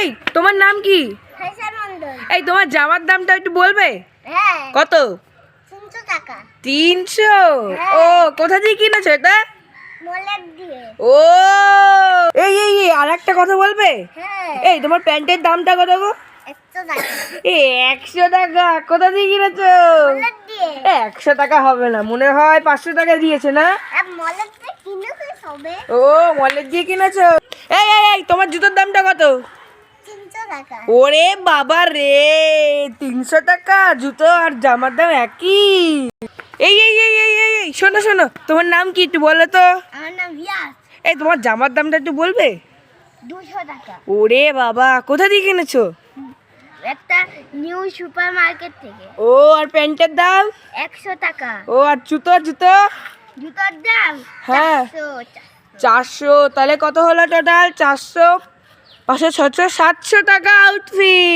এই তোমার নাম কি? এই তোমার জামার দামটা একটু বলবে? কত? 300 টাকা। 300? ও কোথা দিয়ে কিনেছো এটা? মলের দিয়ে। ও এই এই এই আর একটা কথা বলবে? এই তোমার প্যান্টের দামটা কত গো? 100 টাকা। 100 টাকা? কোথা দিয়ে কিনেছো? মলের দিয়ে। 100 টাকা হবে না, মনে হয় 500 টাকা দিয়েছে না? মলের দিয়ে কিনেছো সবে? ও মলের দিয়ে কিনেছো। এই এই এই তোমার জুতোর দামটা কত? 300 টাকা। ওরে বাবা রে, 300 টাকা জুতো আর জামার দাম একই। এই এই এই এই এই এই, শোনো শোনো, তোমার নাম কি একটু বলো তো? আমার নাম রিয়াজ। এই তোমার জামার দামটা একটু বলবে? 200 টাকা। ওরে বাবা, কোথা দিয়ে কিনেছো? একটা নিউ সুপার মার্কেট থেকে। ও আর প্যান্টের দাম? 100 টাকা। ও আর জুতো জুতো? জুতোর দাম হ্যাঁ 400 400। তাহলে কত হলো টোটাল? 400, 500, 600, 700 টাকা আউটফিট।